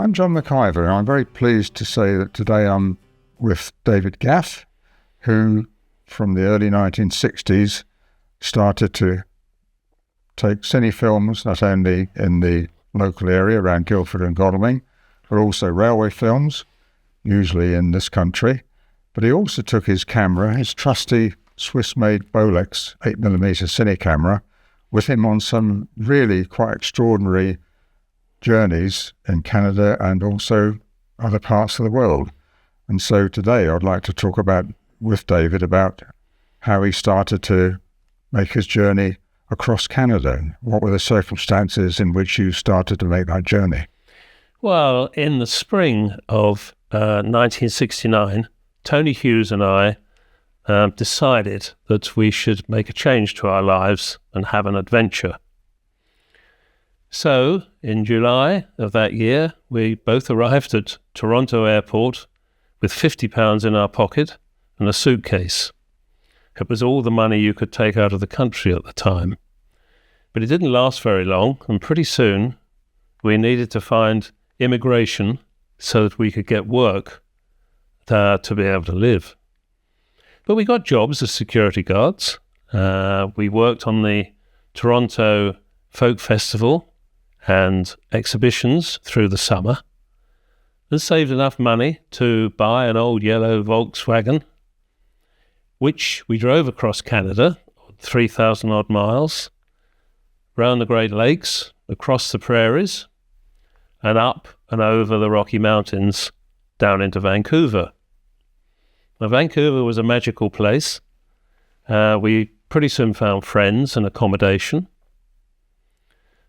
I'm John McIvor, and I'm very pleased to say that today I'm with David Gaff, who from the early 1960s started to take cine films, not only in the local area around Guildford and Godalming, but also railway films, usually in this country. But he also took his camera, his trusty Swiss-made Bolex 8mm cine camera, with him on some really quite extraordinary journeys in Canada and also other parts of the world. And so today I'd like to talk with David about how he started to make his journey across Canada. What were the circumstances in which you started to make that journey? Well, in the spring of 1969, Tony Hughes and I decided that we should make a change to our lives and have an adventure. So, in July of that year, we both arrived at Toronto Airport with £50 in our pocket and a suitcase. It was all the money you could take out of the country at the time. But it didn't last very long, and pretty soon we needed to find immigration so that we could get work to be able to live. But we got jobs as security guards. We worked on the Toronto Folk Festival and exhibitions through the summer and saved enough money to buy an old yellow Volkswagen, which we drove across Canada, 3,000 odd miles, round the Great Lakes, across the prairies, and up and over the Rocky Mountains down into Vancouver. Now, Vancouver was a magical place. We pretty soon found friends and accommodation.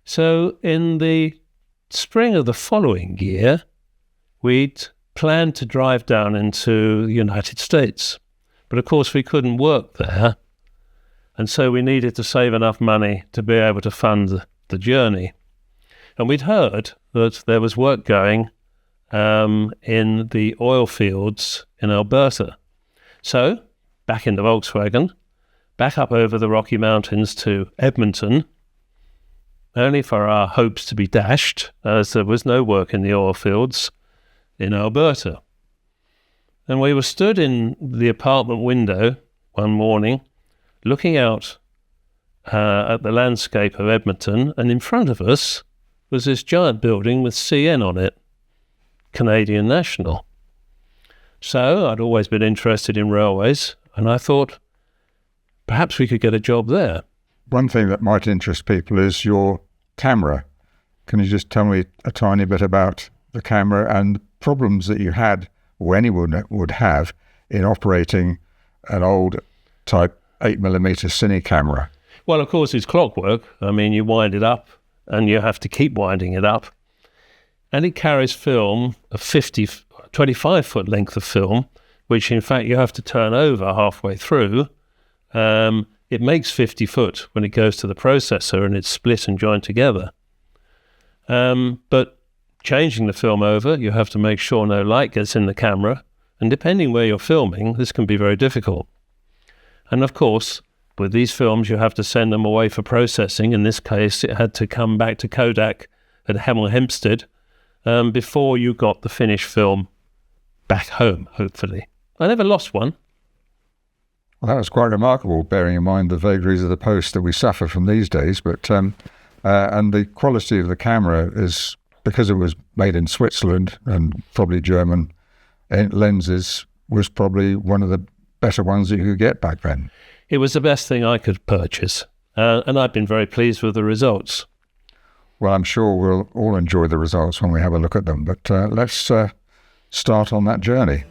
So in the spring of the following year, we'd planned to drive down into the United States. But of course we couldn't work there. And so we needed to save enough money to be able to fund the journey. And we'd heard that there was work going in the oil fields in Alberta. So, back in the Volkswagen, back up over the Rocky Mountains to Edmonton, only for our hopes to be dashed, as there was no work in the oil fields in Alberta. And we were stood in the apartment window one morning, looking out at the landscape of Edmonton, and in front of us was this giant building with CN on it, Canadian National. So I'd always been interested in railways, and I thought perhaps we could get a job there. One thing that might interest people is your camera. Can you just tell me a tiny bit about the camera and problems that you had, or anyone would have, in operating an old type 8mm cine camera? Well, of course, it's clockwork. I mean, you wind it up and you have to keep winding it up. And it carries film, a 25-foot length of film, which in fact you have to turn over halfway through. It makes 50 foot when it goes to the processor and it's split and joined together. But changing the film over, you have to make sure no light gets in the camera. And depending where you're filming, this can be very difficult. And of course, with these films, you have to send them away for processing. In this case, it had to come back to Kodak at Hemel Hempstead before you got the finished film back home, hopefully. I never lost one. Well, that was quite remarkable, bearing in mind the vagaries of the post that we suffer from these days. But and the quality of the camera is, because it was made in Switzerland and probably German lenses, was probably one of the better ones that you could get back then. It was the best thing I could purchase, and I've been very pleased with the results. Well, I'm sure we'll all enjoy the results when we have a look at them, but let's start on that journey.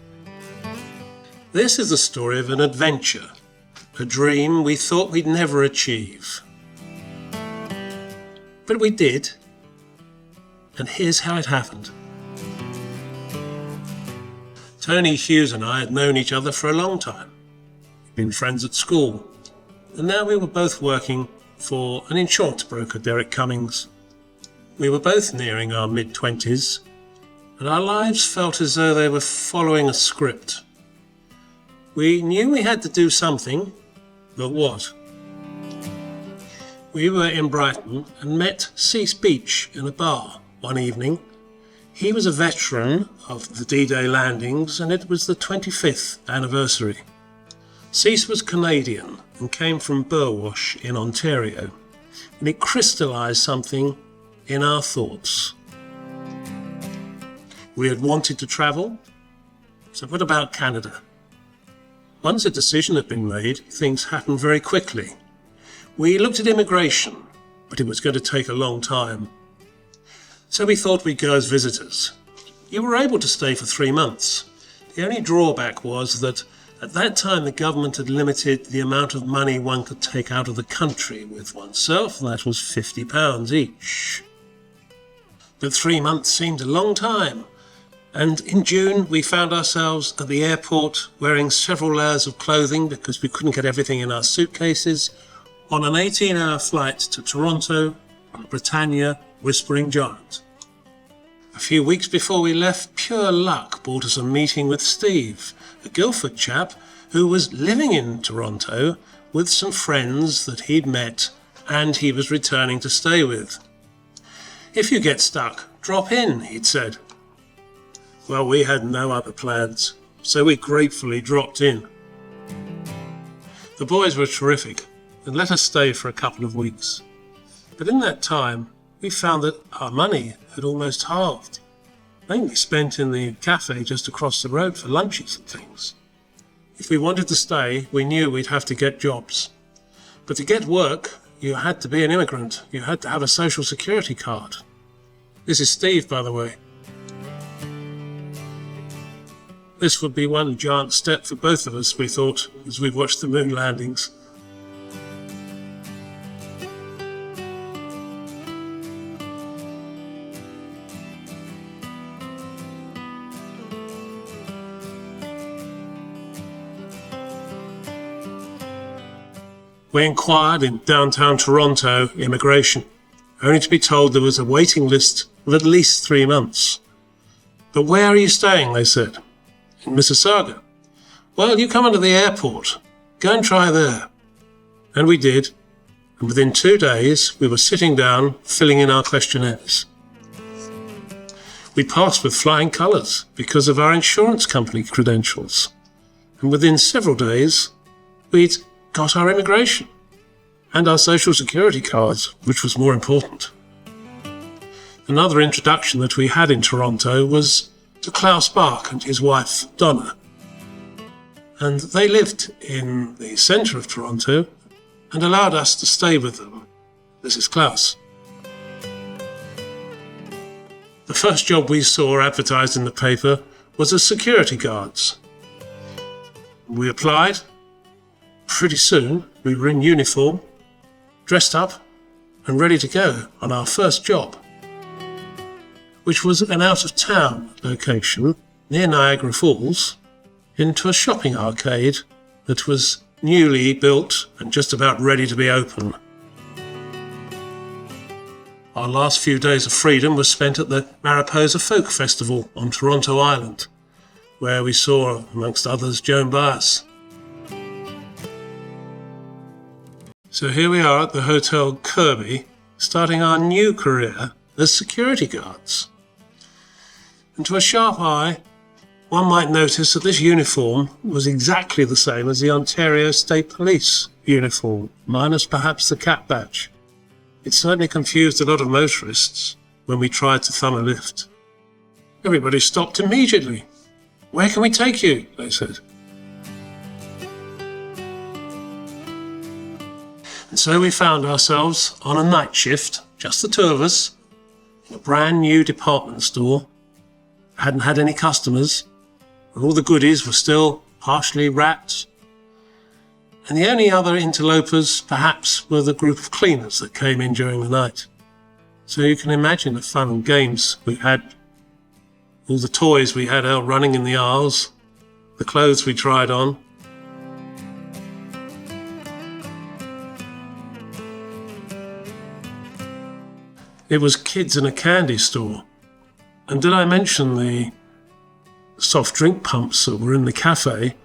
This is the story of an adventure, a dream we thought we'd never achieve. But we did, and here's how it happened. Tony Hughes and I had known each other for a long time. We'd been friends at school, and now we were both working for an insurance broker, Derek Cummings. We were both nearing our mid-20s, and our lives felt as though they were following a script. We knew we had to do something, but what? We were in Brighton and met Cease Beach in a bar one evening. He was a veteran of the D-Day landings, and it was the 25th anniversary. Cease was Canadian and came from Burwash in Ontario, and it crystallised something in our thoughts. We had wanted to travel, so what about Canada? Once a decision had been made, things happened very quickly. We looked at immigration, but it was going to take a long time. So we thought we'd go as visitors. You were able to stay for 3 months. The only drawback was that at that time the government had limited the amount of money one could take out of the country with oneself. That was £50 each. But 3 months seemed a long time. And in June we found ourselves at the airport wearing several layers of clothing because we couldn't get everything in our suitcases, on an 18-hour flight to Toronto on the Britannia Whispering Giant. A few weeks before we left, pure luck brought us a meeting with Steve, a Guildford chap who was living in Toronto with some friends that he'd met and he was returning to stay with. If you get stuck, drop in, he'd said. Well, we had no other plans, so we gratefully dropped in. The boys were terrific and let us stay for a couple of weeks. But in that time, we found that our money had almost halved, mainly spent in the cafe just across the road for lunches and things. If we wanted to stay, we knew we'd have to get jobs. But to get work, you had to be an immigrant. You had to have a social security card. This is Steve, by the way. This would be one giant step for both of us, we thought, as we watched the moon landings. We inquired in downtown Toronto immigration, only to be told there was a waiting list of at least 3 months. But where are you staying, they said. In Mississauga. Well, you come into the airport. Go and try there. And we did. And within 2 days, we were sitting down, filling in our questionnaires. We passed with flying colours because of our insurance company credentials. And within several days, we'd got our immigration and our social security cards, which was more important. Another introduction that we had in Toronto was to Klaus Bach and his wife Donna, and they lived in the centre of Toronto and allowed us to stay with them. This is Klaus. The first job we saw advertised in the paper was as security guards. We applied. Pretty soon we were in uniform, dressed up and ready to go on our first job, which was an out-of-town location near Niagara Falls, into a shopping arcade that was newly built and just about ready to be open. Our last few days of freedom was spent at the Mariposa Folk Festival on Toronto Island, where we saw, amongst others, Joan Baez. So here we are at the Hotel Kirby, starting our new career as security guards. And to a sharp eye, one might notice that this uniform was exactly the same as the Ontario State Police uniform, minus perhaps the cap badge. It certainly confused a lot of motorists when we tried to thumb a lift. Everybody stopped immediately. "Where can we take you?" they said. And so we found ourselves on a night shift, just the two of us, in a brand new department store. Hadn't had any customers, and all the goodies were still partially wrapped. And the only other interlopers, perhaps, were the group of cleaners that came in during the night. So you can imagine the fun and games we had, all the toys we had out running in the aisles, the clothes we tried on. It was kids in a candy store. And did I mention the soft drink pumps that were in the cafe?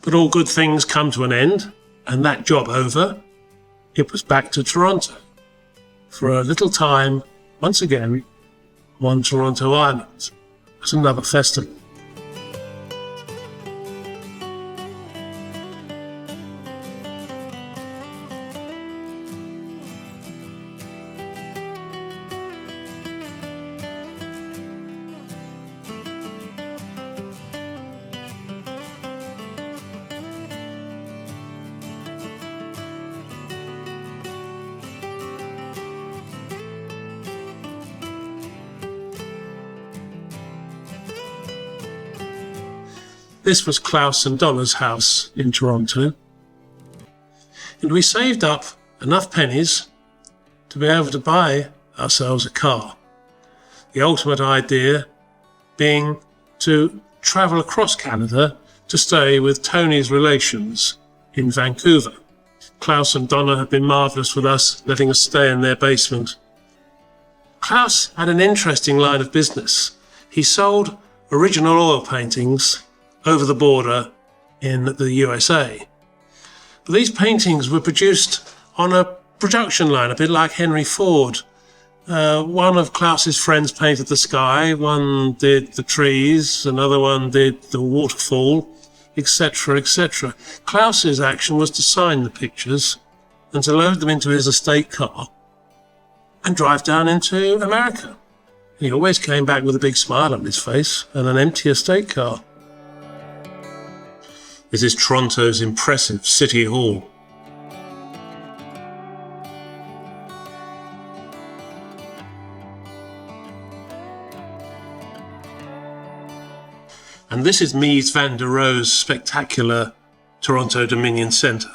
But all good things come to an end, and that job over, it was back to Toronto. For a little time, once again, on Toronto Island, at another festival. This was Klaus and Donna's house in Toronto. And we saved up enough pennies to be able to buy ourselves a car. The ultimate idea being to travel across Canada to stay with Tony's relations in Vancouver. Klaus and Donna have been marvellous with us, letting us stay in their basement. Klaus had an interesting line of business. He sold original oil paintings over the border in the USA. But these paintings were produced on a production line, a bit like Henry Ford. One of Klaus's friends painted the sky, one did the trees, another one did the waterfall, etc., etc. Klaus's action was to sign the pictures and to load them into his estate car and drive down into America. He always came back with a big smile on his face and an empty estate car. This is Toronto's impressive City Hall. And this is Mies van der Rohe's spectacular Toronto Dominion Centre.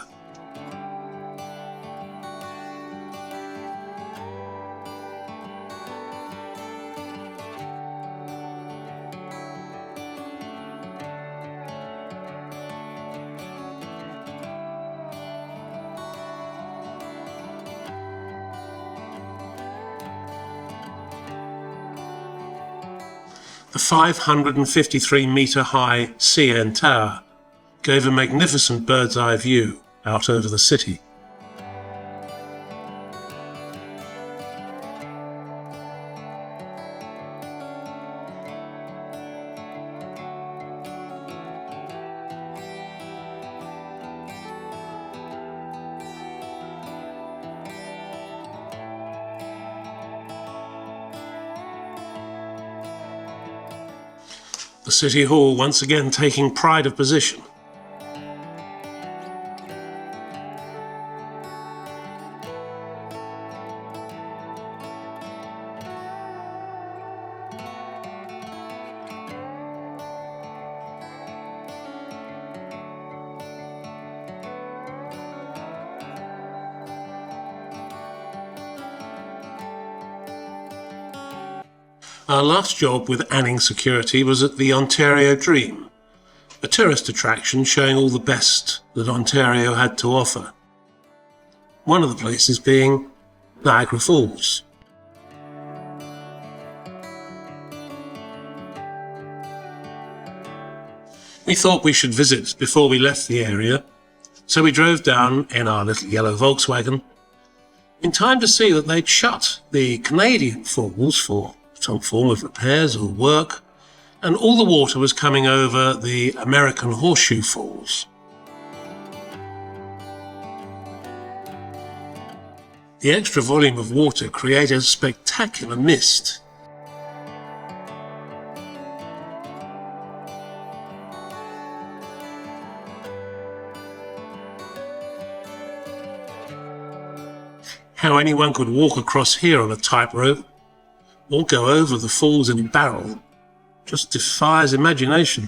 The 553-metre-high CN Tower gave a magnificent bird's-eye view out over the city. The City Hall once again taking pride of position. Our last job with Anning Security was at the Ontario Dream, a tourist attraction showing all the best that Ontario had to offer. One of the places being Niagara Falls. We thought we should visit before we left the area, so we drove down in our little yellow Volkswagen in time to see that they'd shut the Canadian falls for some form of repairs or work, and all the water was coming over the American Horseshoe Falls. The extra volume of water created a spectacular mist. How anyone could walk across here on a tightrope or go over the falls in a barrel just defies imagination.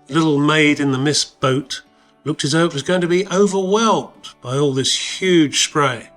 The little maid in the mist boat looked as though it was going to be overwhelmed by all this huge spray.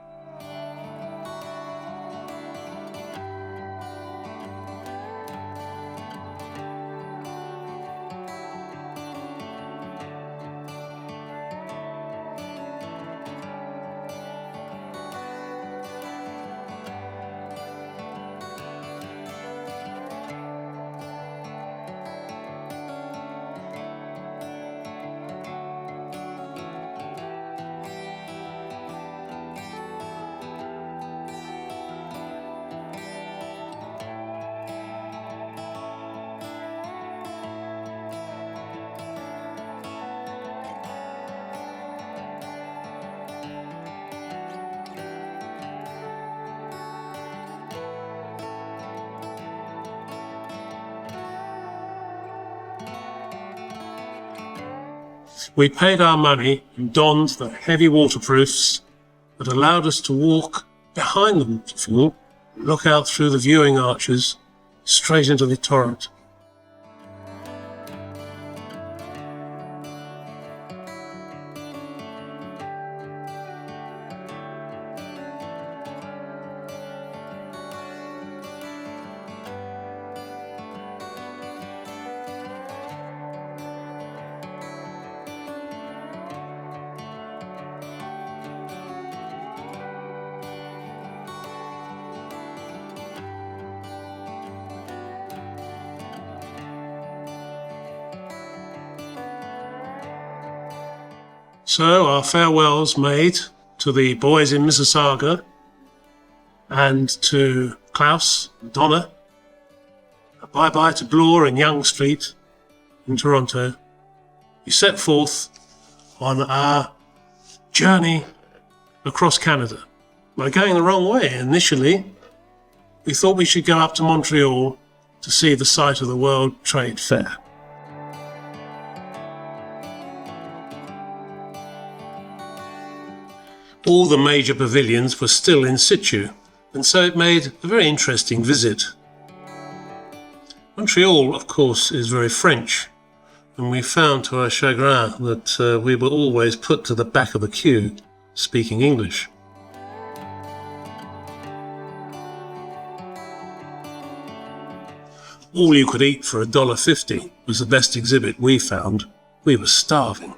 We paid our money and donned the heavy waterproofs that allowed us to walk behind the waterfall, look out through the viewing arches, straight into the torrent. So our farewells made to the boys in Mississauga and to Klaus and Donna. Bye-bye to Bloor and Yonge Street in Toronto. We set forth on our journey across Canada. We're going the wrong way. Initially, we thought we should go up to Montreal to see the site of the World Trade Fair. All the major pavilions were still in situ, and so it made a very interesting visit. Montreal, of course, is very French, and we found to our chagrin that we were always put to the back of the queue, speaking English. All you could eat for $1.50 was the best exhibit we found. We were starving.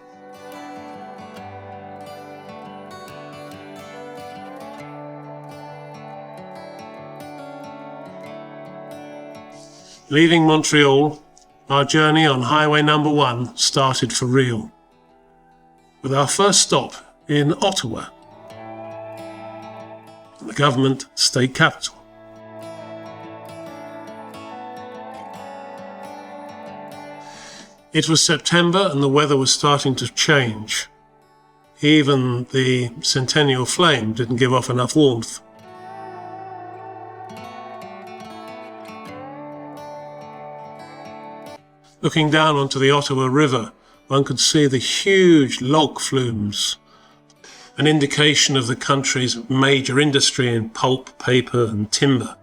Leaving Montreal, our journey on Highway Number 1 started for real, with our first stop in Ottawa, the government state capital. It was September and the weather was starting to change. Even the Centennial Flame didn't give off enough warmth. Looking down onto the Ottawa River, one could see the huge log flumes, an indication of the country's major industry in pulp, paper and timber.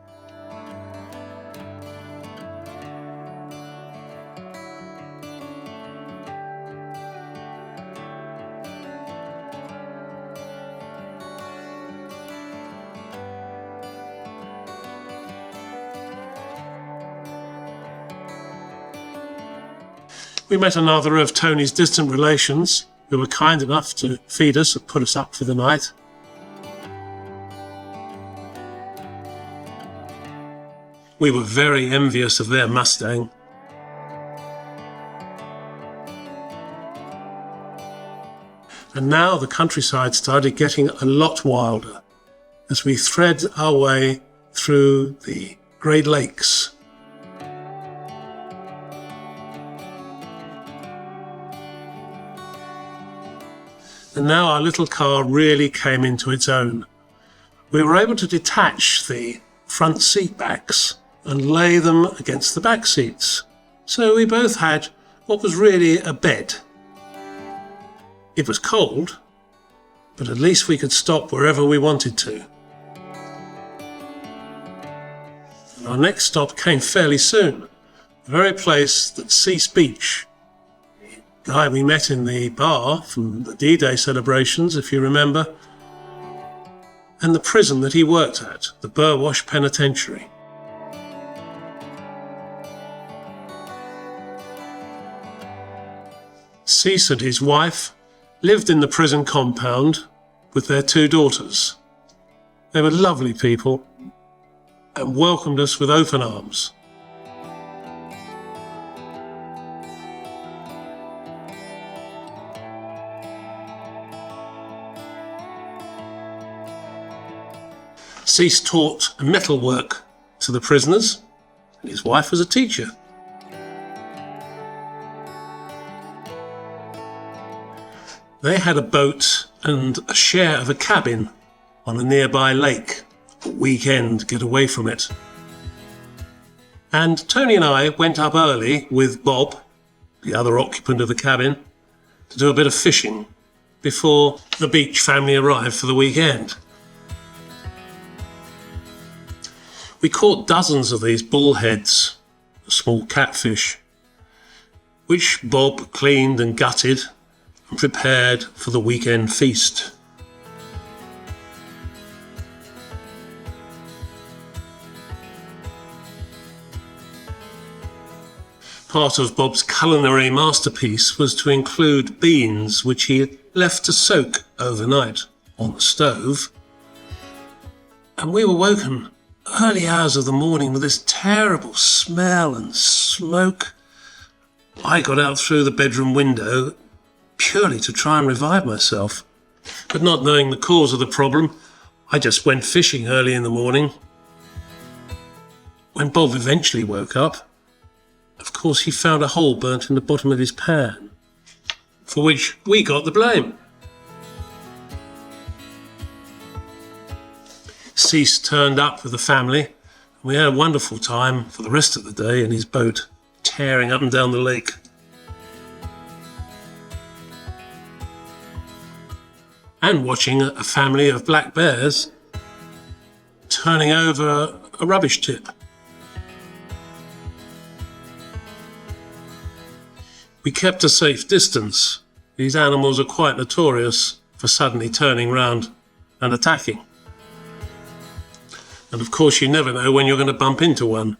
We met another of Tony's distant relations, who were kind enough to feed us and put us up for the night. We were very envious of their Mustang. And now the countryside started getting a lot wilder as we thread our way through the Great Lakes. And now our little car really came into its own. We were able to detach the front seat backs and lay them against the back seats. So we both had what was really a bed. It was cold, but at least we could stop wherever we wanted to. And our next stop came fairly soon, the very place that Cease Beach, guy we met in the bar from the D-Day celebrations, if you remember, and the prison that he worked at, the Burwash Penitentiary. Cease and his wife lived in the prison compound with their 2 daughters. They were lovely people and welcomed us with open arms. Cease taught metalwork to the prisoners, and his wife was a teacher. They had a boat and a share of a cabin on a nearby lake, a weekend to get away from it. And Tony and I went up early with Bob, the other occupant of the cabin, to do a bit of fishing before the Beach family arrived for the weekend. We caught dozens of these bullheads, small catfish, which Bob cleaned and gutted and prepared for the weekend feast. Part of Bob's culinary masterpiece was to include beans which he had left to soak overnight on the stove. And we were woken early hours of the morning with this terrible smell and smoke. I got out through the bedroom window purely to try and revive myself. But not knowing the cause of the problem, I just went fishing early in the morning. When Bob eventually woke up, of course, he found a hole burnt in the bottom of his pan, for which we got the blame. Cease turned up with the family, and we had a wonderful time for the rest of the day in his boat, tearing up and down the lake. And watching a family of black bears turning over a rubbish tip. We kept a safe distance. These animals are quite notorious for suddenly turning round and attacking. And of course you never know when you're going to bump into one.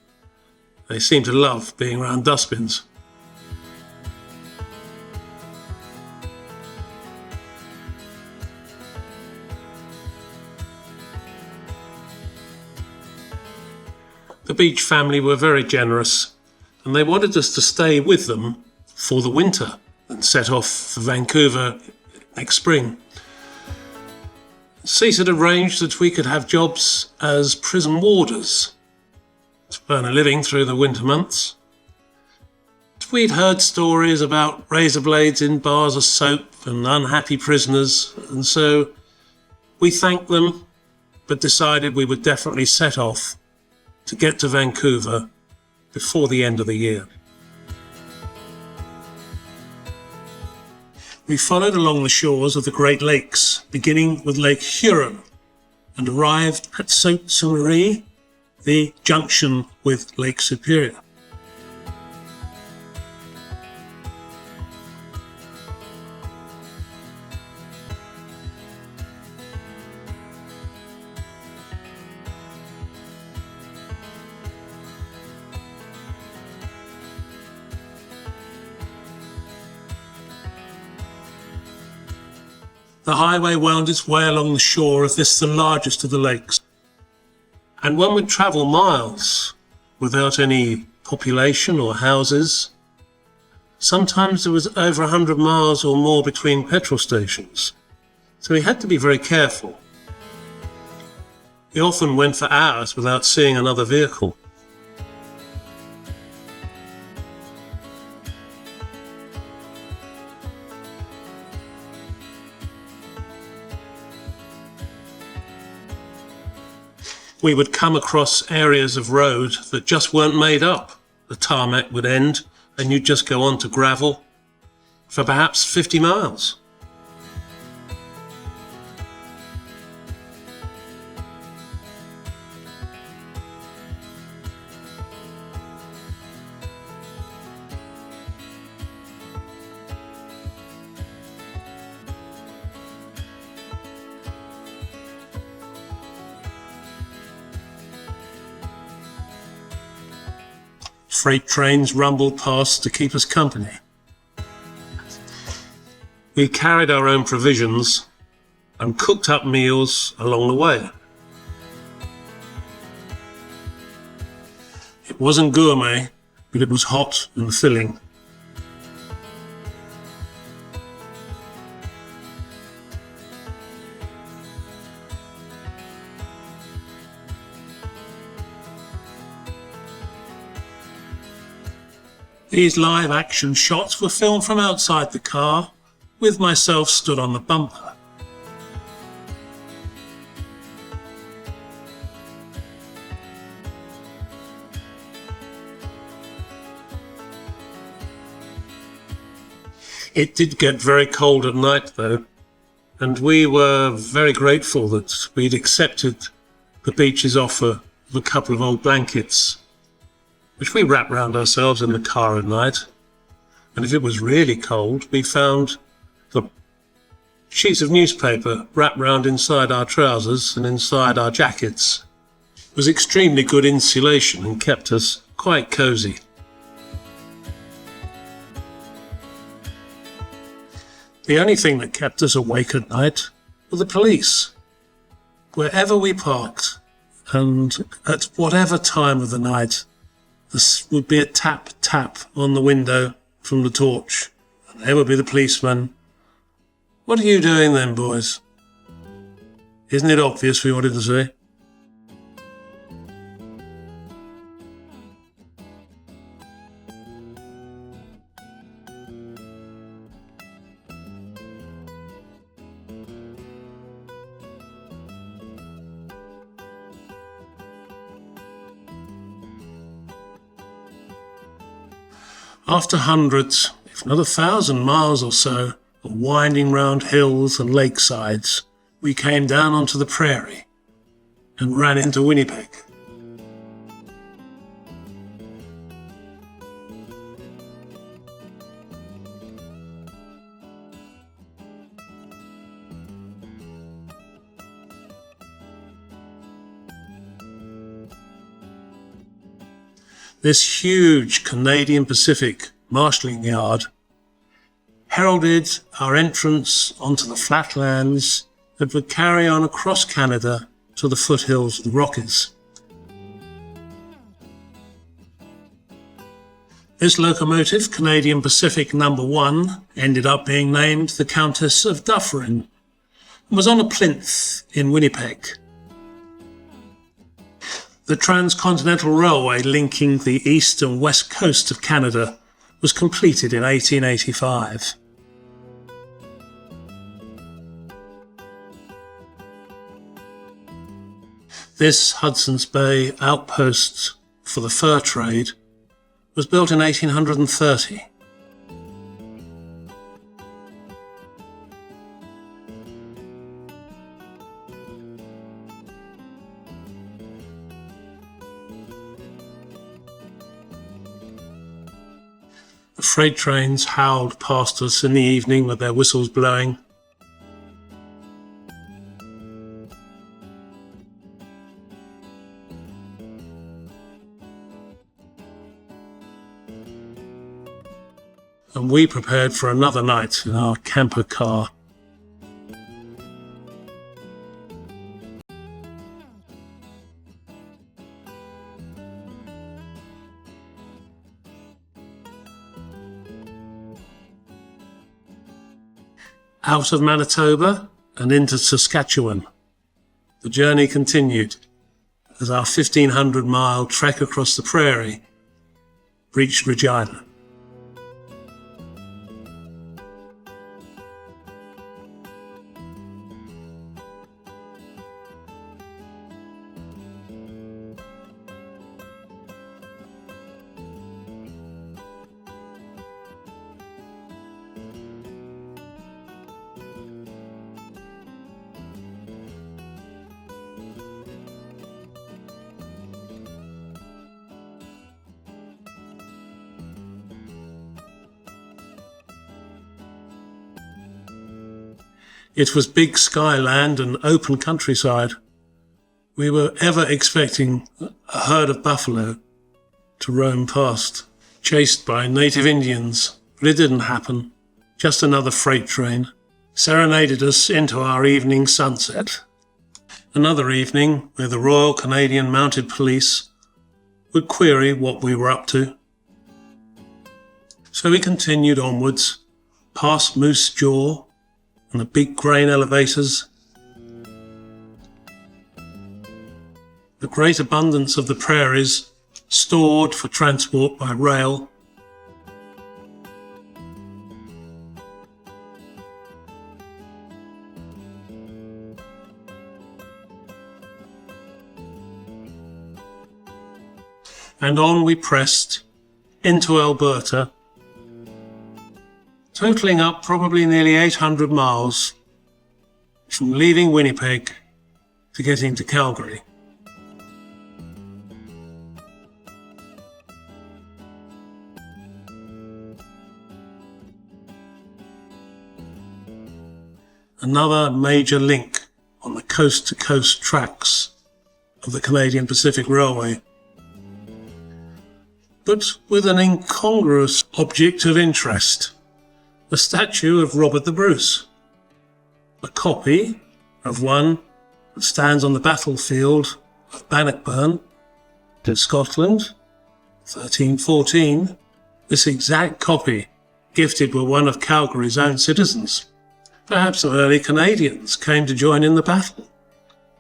They seem to love being around dustbins. The Beach family were very generous, and they wanted us to stay with them for the winter and set off for Vancouver next spring. Cease had arranged that we could have jobs as prison warders to earn a living through the winter months. We'd heard stories about razor blades in bars of soap and unhappy prisoners, and so we thanked them, but decided we would definitely set off to get to Vancouver before the end of the year. We followed along the shores of the Great Lakes, beginning with Lake Huron, and arrived at Sault Ste Marie, the junction with Lake Superior. The highway wound its way along the shore of this, the largest of the lakes. And one would travel miles without any population or houses. Sometimes there was over 100 miles or more between petrol stations. So we had to be very careful. We often went for hours without seeing another vehicle. We would come across areas of road that just weren't made up. The tarmac would end and you'd just go on to gravel for perhaps 50 miles. Freight trains rumbled past to keep us company. We carried our own provisions and cooked up meals along the way. It wasn't gourmet, but it was hot and filling. These live action shots were filmed from outside the car, with myself stood on the bumper. It did get very cold at night, though, and we were very grateful that we'd accepted the beach's offer of a couple of old blankets, which we wrapped round ourselves in the car at night. And if it was really cold, we found the sheets of newspaper wrapped round inside our trousers and inside our jackets. It was extremely good insulation and kept us quite cosy. The only thing that kept us awake at night were the police. Wherever we parked, and at whatever time of the night, there would be a tap, tap on the window from the torch, and there would be the policeman. "What are you doing then, boys?" "Isn't it obvious?" we wanted to say. After hundreds, if not 1,000 miles or so, of winding round hills and lakesides, we came down onto the prairie and ran into Winnipeg. This huge Canadian Pacific marshalling yard heralded our entrance onto the flatlands that would carry on across Canada to the foothills of the Rockies. This locomotive, Canadian Pacific No. 1, ended up being named the Countess of Dufferin and was on a plinth in Winnipeg. The transcontinental railway linking the east and west coast of Canada was completed in 1885. This Hudson's Bay outpost for the fur trade was built in 1830. The freight trains howled past us in the evening with their whistles blowing. And we prepared for another night in our camper car. Out of Manitoba and into Saskatchewan, the journey continued as our 1,500-mile trek across the prairie reached Regina. It was big sky land and open countryside. We were ever expecting a herd of buffalo to roam past, chased by native Indians, but it didn't happen. Just another freight train serenaded us into our evening sunset. Another evening where the Royal Canadian Mounted Police would query what we were up to. So we continued onwards, past Moose Jaw and the big grain elevators. The great abundance of the prairies stored for transport by rail. And on we pressed into Alberta totaling up probably nearly 800 miles from leaving Winnipeg to getting to Calgary. Another major link on the coast-to-coast tracks of the Canadian Pacific Railway, but with an incongruous object of interest, the statue of Robert the Bruce, a copy of one that stands on the battlefield of Bannockburn in Scotland, 1314. This exact copy gifted by one of Calgary's own citizens. Perhaps some early Canadians came to join in the battle.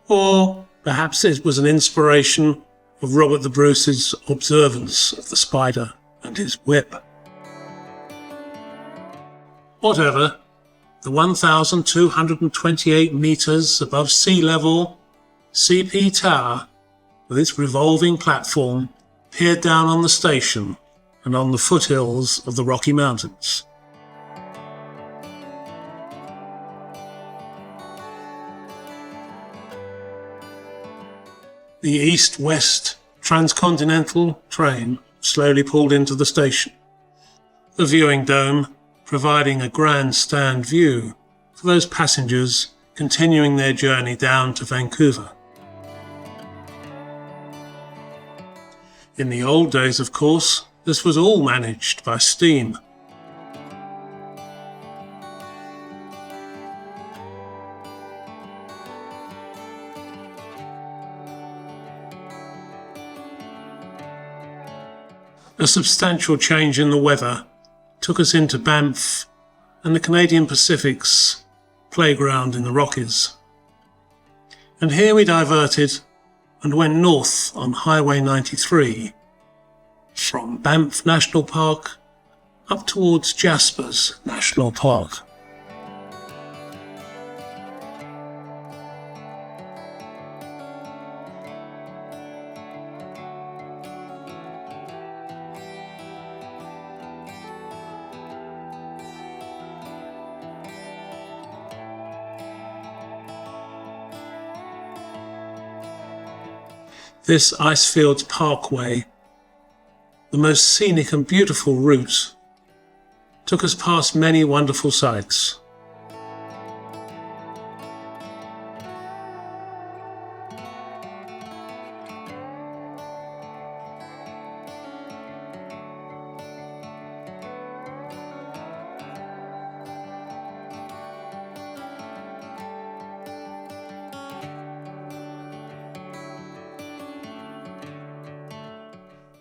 Or perhaps it was an inspiration of Robert the Bruce's observance of the spider and his whip. Whatever, the 1,228 metres above sea level CP Tower, with its revolving platform, peered down on the station and on the foothills of the Rocky Mountains. The east-west transcontinental train slowly pulled into the station, the viewing dome providing a grandstand view for those passengers continuing their journey down to Vancouver. In the old days, of course, this was all managed by steam. A substantial change in the weather took us into Banff and the Canadian Pacific's playground in the Rockies. And here we diverted and went north on Highway 93 from Banff National Park up towards Jasper's National Park. This Icefields Parkway, the most scenic and beautiful route, took us past many wonderful sights.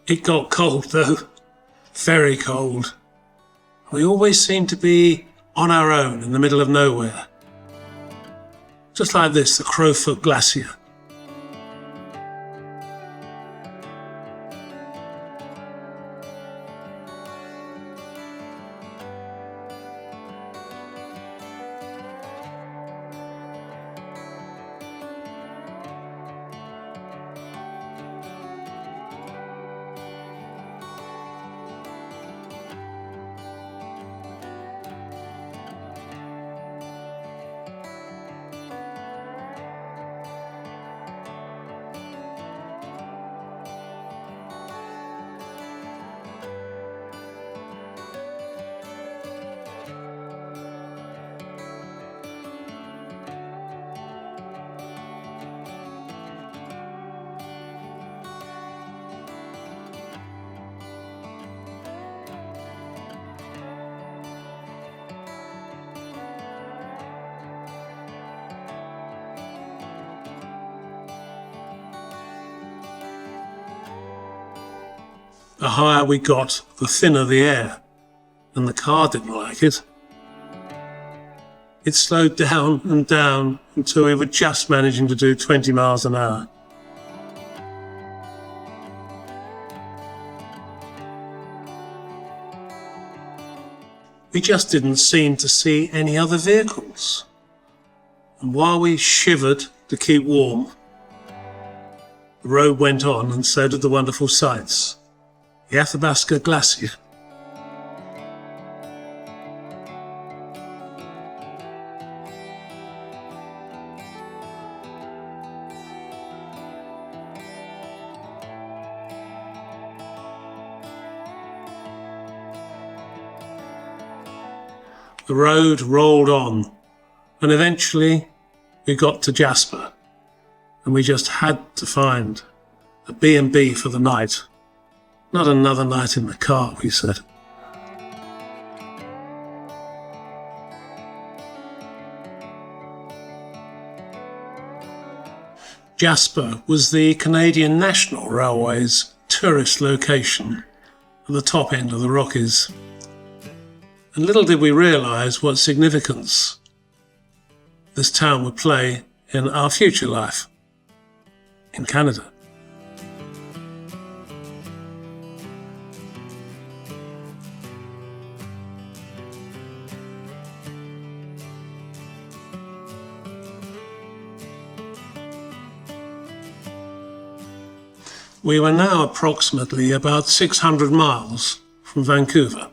It got cold though, very cold. We always seemed to be on our own in the middle of nowhere. Just like this, the Crowfoot Glacier. The higher we got, the thinner the air, and the car didn't like it. It slowed down and down until we were just managing to do 20 miles an hour. We just didn't seem to see any other vehicles. And while we shivered to keep warm, the road went on, and so did the wonderful sights. The Athabasca Glacier. the road rolled on, and eventually we got to Jasper, and we just had to find a B&B for the night. Not another night in the car, we said. Jasper was the Canadian National Railway's tourist location at the top end of the Rockies. And little did we realise what significance this town would play in our future life in Canada. We were now approximately about 600 miles from Vancouver.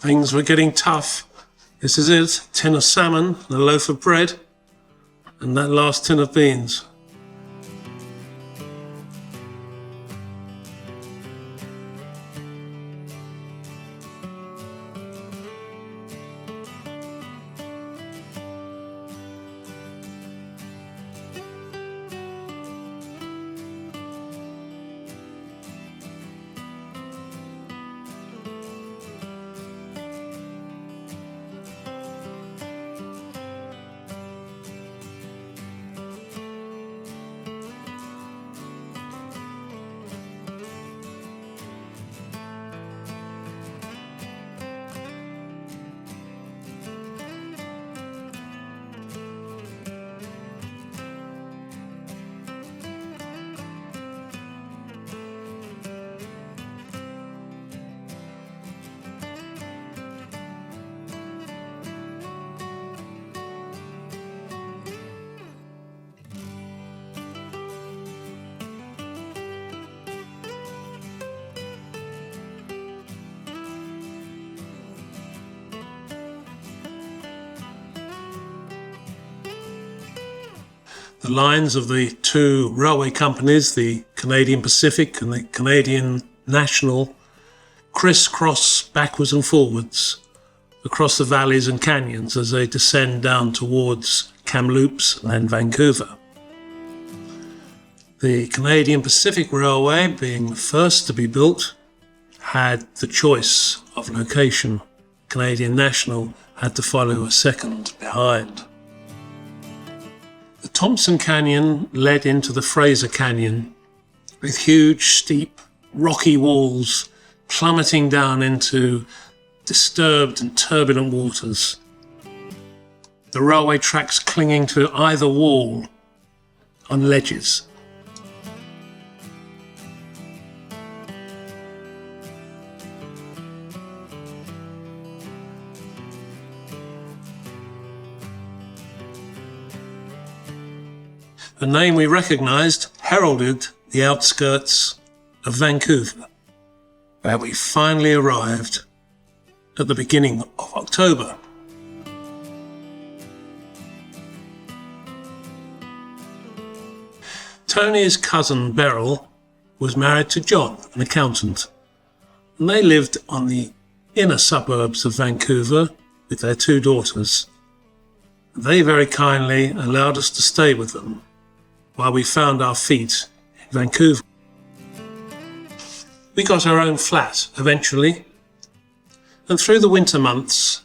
Things were getting tough. This is it, a tin of salmon and a loaf of bread, and that last tin of beans. The lines of the two railway companies, the Canadian Pacific and the Canadian National, crisscross backwards and forwards across the valleys and canyons as they descend down towards Kamloops and Vancouver. The Canadian Pacific Railway, being the first to be built, had the choice of location. Canadian National had to follow a second behind. The Thompson Canyon led into the Fraser Canyon with huge, steep, rocky walls plummeting down into disturbed and turbulent waters. The railway tracks clinging to either wall on ledges. A name we recognised heralded the outskirts of Vancouver, where we finally arrived at the beginning of October. Tony's cousin Beryl was married to John, an accountant, and they lived on the inner suburbs of Vancouver with their 2 daughters. They very kindly allowed us to stay with them while we found our feet in Vancouver. We got our own flat eventually, and through the winter months,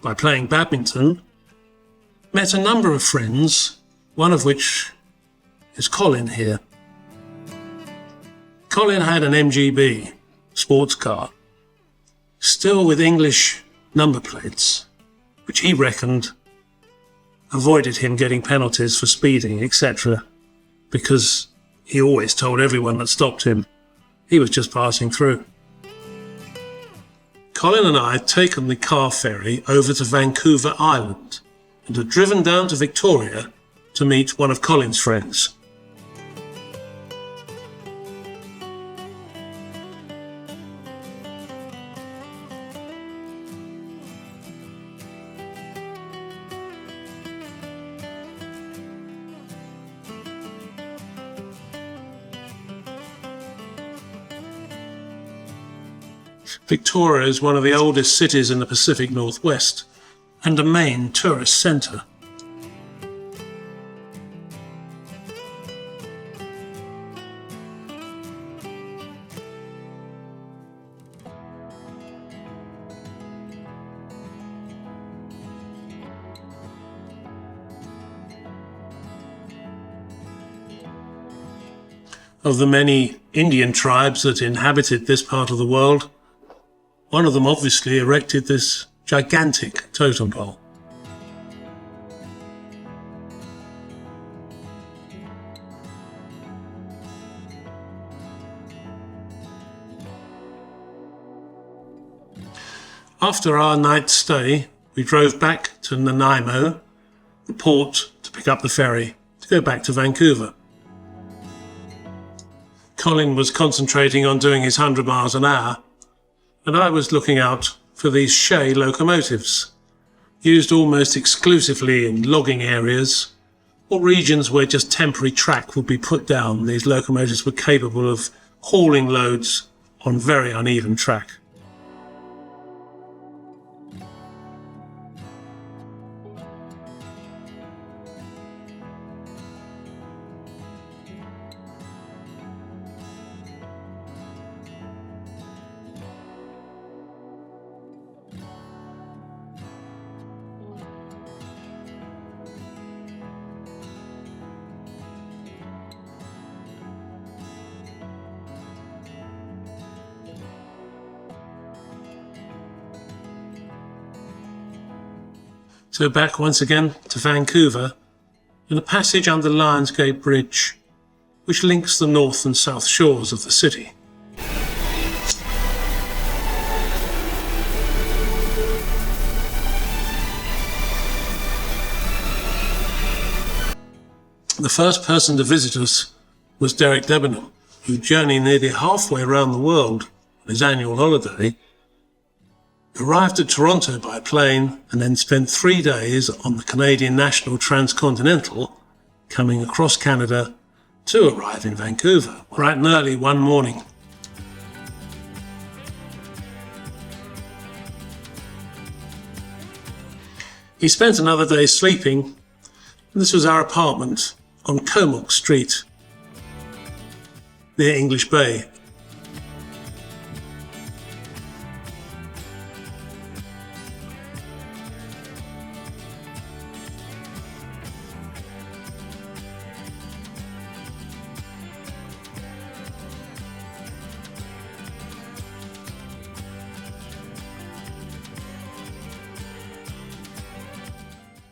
by playing badminton, met a number of friends, one of which is Colin here. Colin had an MGB sports car, still with English number plates, which he reckoned avoided him getting penalties for speeding, etc., because he always told everyone that stopped him he was just passing through. Colin and I had taken the car ferry over to Vancouver Island and had driven down to Victoria to meet one of Colin's friends. Victoria is one of the oldest cities in the Pacific Northwest and a main tourist centre. Of the many Indian tribes that inhabited this part of the world, one of them obviously erected this gigantic totem pole. After our night's stay, we drove back to Nanaimo, the port, to pick up the ferry to go back to Vancouver. Colin was concentrating on doing his 100 miles an hour, and I was looking out for these Shay locomotives, used almost exclusively in logging areas or regions where just temporary track would be put down. These locomotives were capable of hauling loads on very uneven track. So back once again to Vancouver, in a passage under Lions Gate Bridge, which links the north and south shores of the city. The first person to visit us was Derek Debenham, who journeyed nearly halfway around the world on his annual holiday, arrived at Toronto by plane and then spent 3 days on the Canadian National Transcontinental, coming across Canada to arrive in Vancouver bright and early one morning. He spent another day sleeping, and this was our apartment on Comox Street, near English Bay.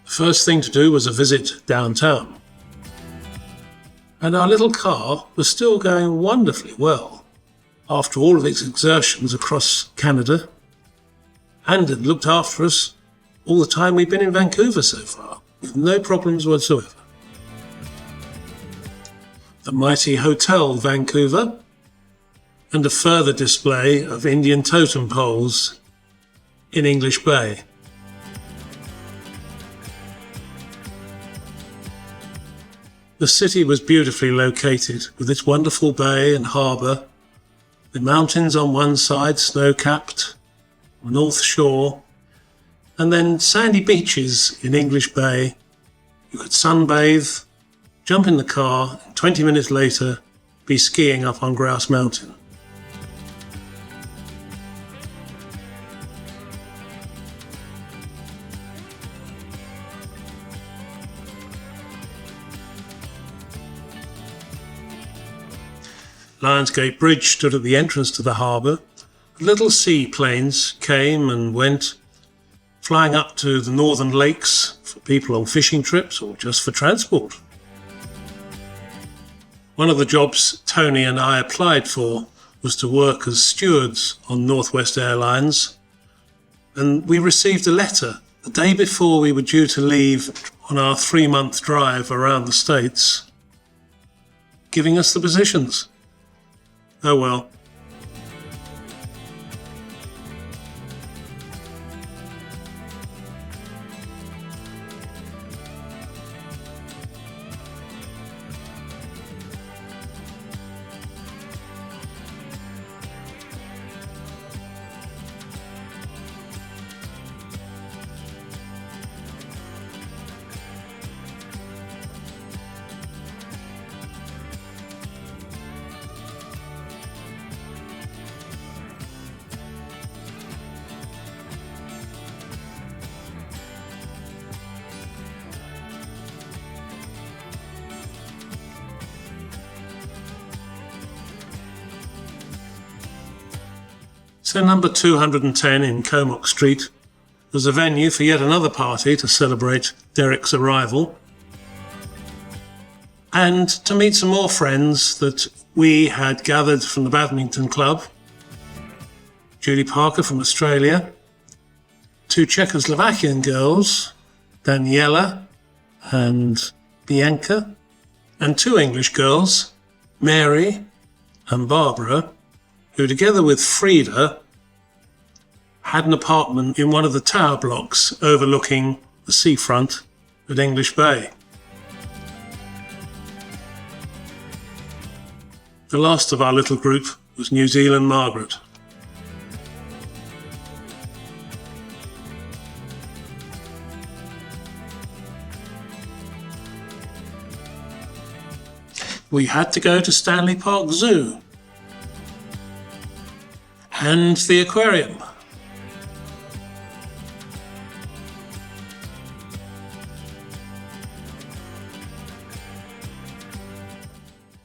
The first thing to do was a visit downtown. And our little car was still going wonderfully well after all of its exertions across Canada, and had looked after us all the time we've been in Vancouver so far, with no problems whatsoever. the mighty Hotel Vancouver, and a further display of Indian totem poles in English Bay. The city was beautifully located, with its wonderful bay and harbour, the mountains on one side snow-capped, the North Shore, and then sandy beaches in English Bay. You could sunbathe, jump in the car, and 20 minutes later be skiing up on Grouse Mountain. Lionsgate Bridge stood at the entrance to the harbour. Little seaplanes came and went, flying up to the northern lakes for people on fishing trips or just for transport. One of the jobs Tony and I applied for was to work as stewards on Northwest Airlines, and we received a letter the day before we were due to leave on our 3-month drive around the States, giving us the positions. Oh well. So number 210 in Comox Street was a venue for yet another party to celebrate Derek's arrival and to meet some more friends that we had gathered from the badminton club. Julie Parker from Australia, 2 Czechoslovakian girls, Daniela and Bianca, and 2 English girls, Mary and Barbara, who together with Frida had an apartment in one of the tower blocks overlooking the seafront at English Bay. The last of our little group was New Zealand Margaret. We had to go to Stanley Park Zoo and the aquarium.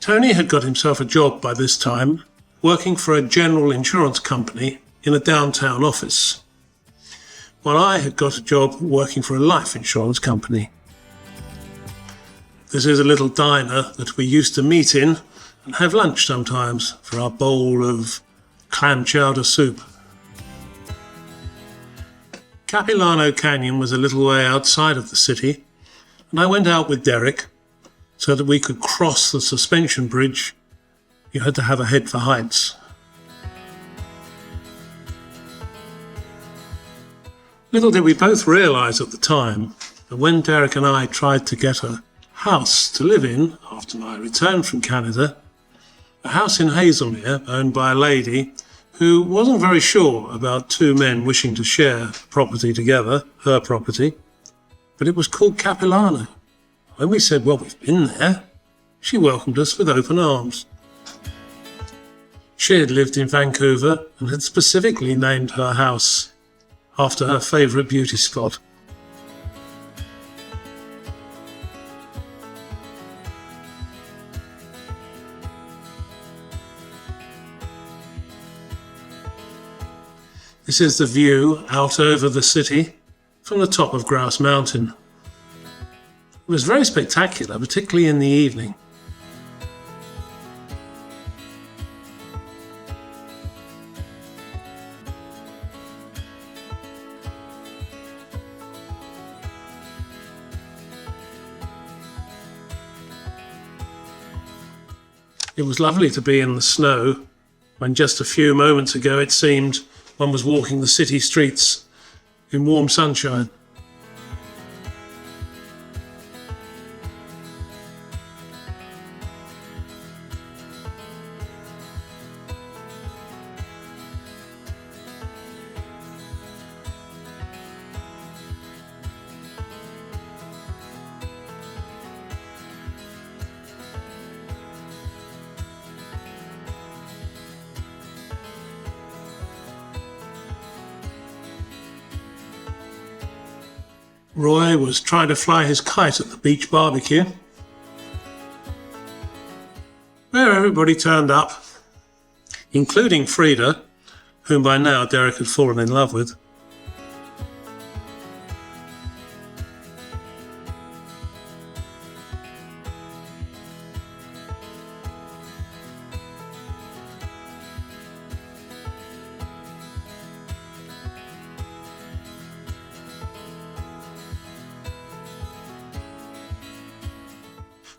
Tony had got himself a job by this time, working for a general insurance company in a downtown office, while I had got a job working for a life insurance company. This is a little diner that we used to meet in and have lunch sometimes for our bowl of clam chowder soup. Capilano Canyon was a little way outside of the city, and I went out with Derek so that we could cross the suspension bridge. You had to have a head for heights. Little did we both realise at the time that when Derek and I tried to get a house to live in after my return from Canada, a house in Hazelmere owned by a lady who wasn't very sure about 2 men wishing to share property together, her property, but it was called Capilano. When we said, well, we've been there, she welcomed us with open arms. She had lived in Vancouver and had specifically named her house after her favourite beauty spot. This is the view out over the city from the top of Grouse Mountain. It was very spectacular, particularly in the evening. It was lovely to be in the snow when just a few moments ago it seemed one was walking the city streets in warm sunshine. Roy was trying to fly his kite at the beach barbecue, where everybody turned up, including Frida, whom by now Derek had fallen in love with.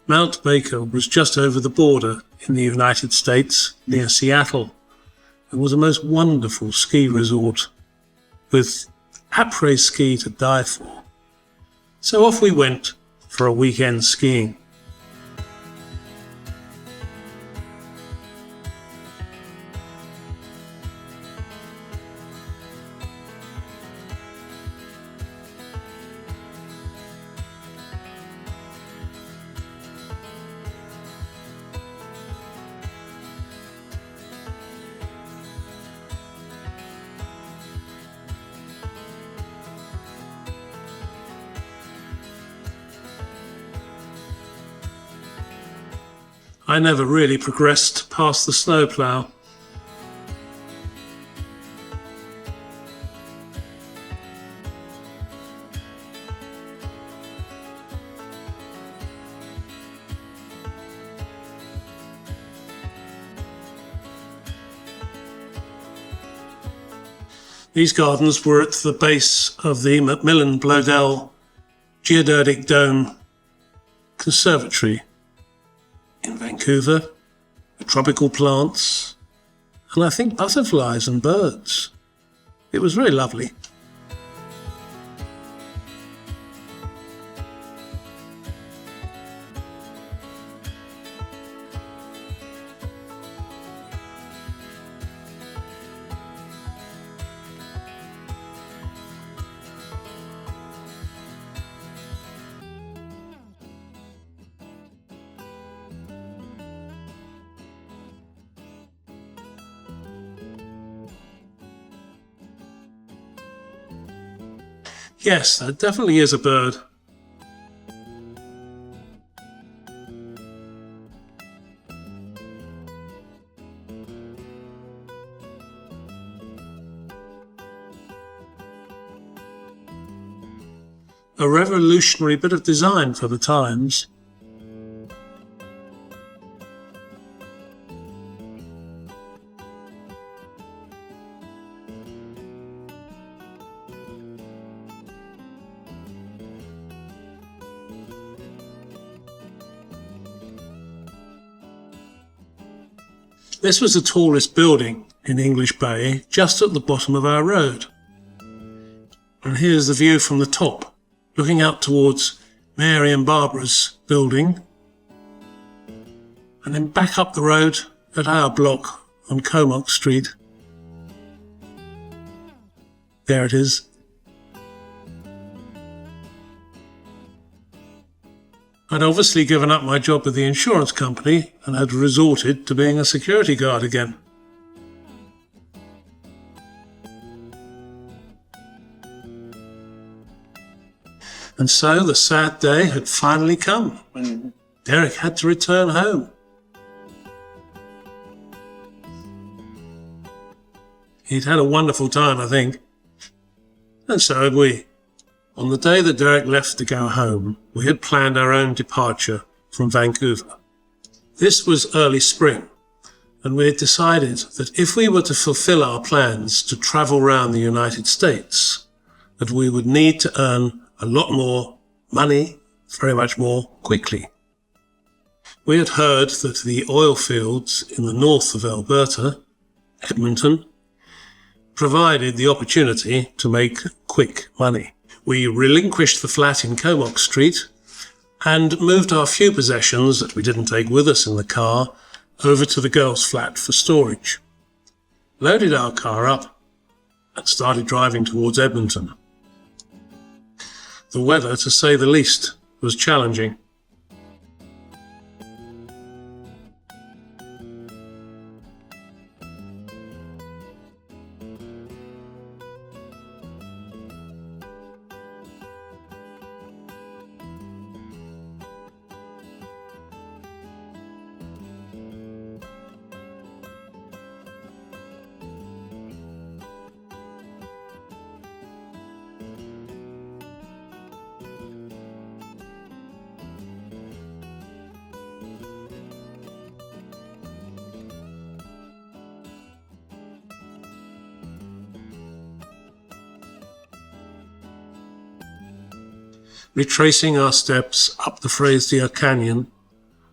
Mount Baker was just over the border in the United States, near Seattle, and was a most wonderful ski resort with après-ski to die for. So off we went for a weekend skiing. I never really progressed past the snowplow. These gardens were at the base of the Macmillan Bloedel Geodesic Dome Conservatory in Vancouver, with tropical plants, and I think butterflies and birds. It was very lovely. Yes, that definitely is a bird. A revolutionary bit of design for the times. This was the tallest building in English Bay, just at the bottom of our road. And here's the view from the top, looking out towards Mary and Barbara's building, and then back up the road at our block on Comox Street. There it is. I'd obviously given up my job with the insurance company and had resorted to being a security guard again. And so the sad day had finally come when Derek had to return home. He'd had a wonderful time, I think, and so had we. On the day that Derek left to go home, we had planned our own departure from Vancouver. This was early spring, and we had decided that if we were to fulfill our plans to travel around the United States, that we would need to earn a lot more money, very much more quickly. We had heard that the oil fields in the north of Alberta, Edmonton, provided the opportunity to make quick money. We relinquished the flat in Comox Street and moved our few possessions that we didn't take with us in the car over to the girls' flat for storage, loaded our car up and started driving towards Edmonton. The weather, to say the least, was challenging. Retracing our steps up the Fraser Canyon,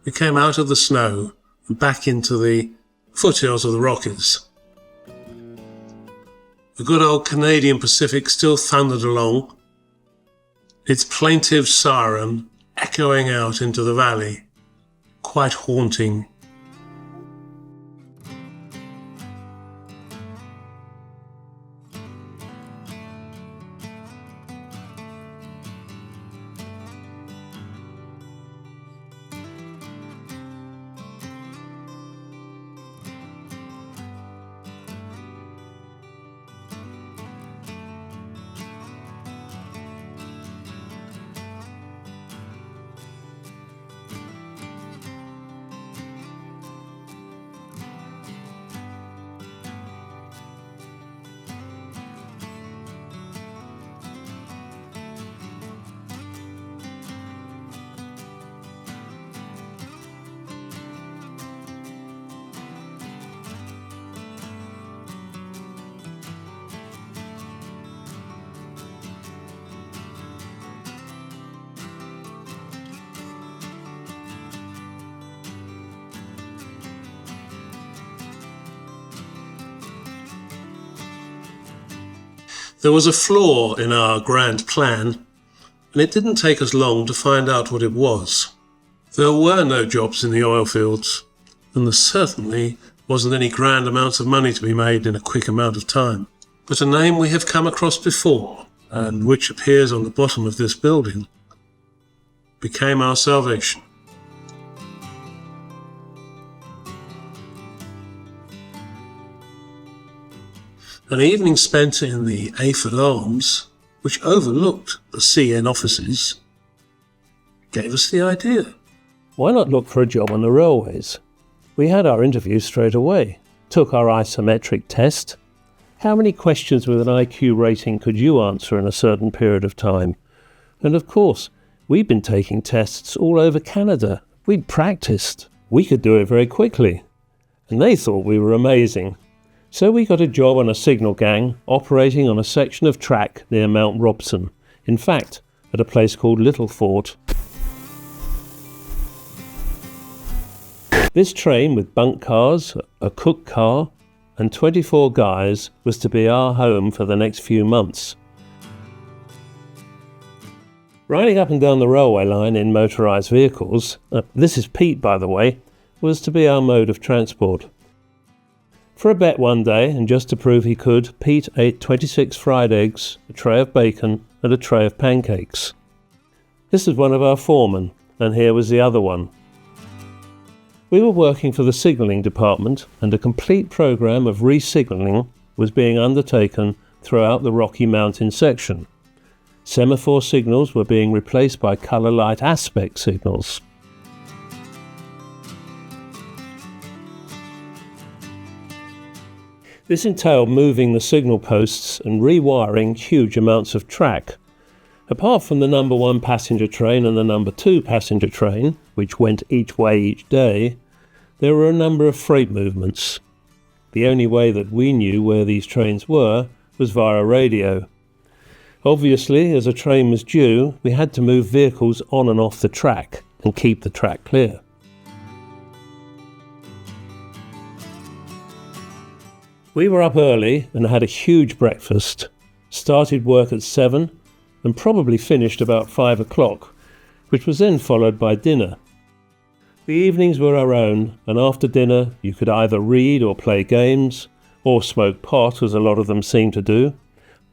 we came out of the snow and back into the foothills of the Rockies. The good old Canadian Pacific still thundered along, its plaintive siren echoing out into the valley, quite haunting. There was a flaw in our grand plan, and it didn't take us long to find out what it was. There were no jobs in the oil fields, and there certainly wasn't any grand amounts of money to be made in a quick amount of time. But a name we have come across before, and which appears on the bottom of this building, became our salvation. An evening spent in the Ayford Arms, which overlooked the CN offices, gave us the idea. Why not look for a job on the railways? We had our interview straight away, took our isometric test. How many questions with an IQ rating could you answer in a certain period of time? And of course, we'd been taking tests all over Canada. We'd practiced. We could do it very quickly. And they thought we were amazing. So we got a job on a signal gang operating on a section of track near Mount Robson. In fact, at a place called Little Fort. This train with bunk cars, a cook car, and 24 guys was to be our home for the next few months. Riding up and down the railway line in motorised vehicles, this is Pete by the way, was to be our mode of transport. For a bet one day, and just to prove he could, Pete ate 26 fried eggs, a tray of bacon, and a tray of pancakes. This is one of our foremen, and here was the other one. We were working for the signalling department, and a complete program of re-signalling was being undertaken throughout the Rocky Mountain section. Semaphore signals were being replaced by colour light aspect signals. This entailed moving the signal posts and rewiring huge amounts of track. Apart from the number 1 passenger train and the number 2 passenger train, which went each way each day, there were a number of freight movements. The only way that we knew where these trains were was via radio. Obviously, as a train was due, we had to move vehicles on and off the track and keep the track clear. We were up early and had a huge breakfast, started work at 7 and probably finished about 5 o'clock, which was then followed by dinner. The evenings were our own, and after dinner you could either read or play games, or smoke pot, as a lot of them seemed to do.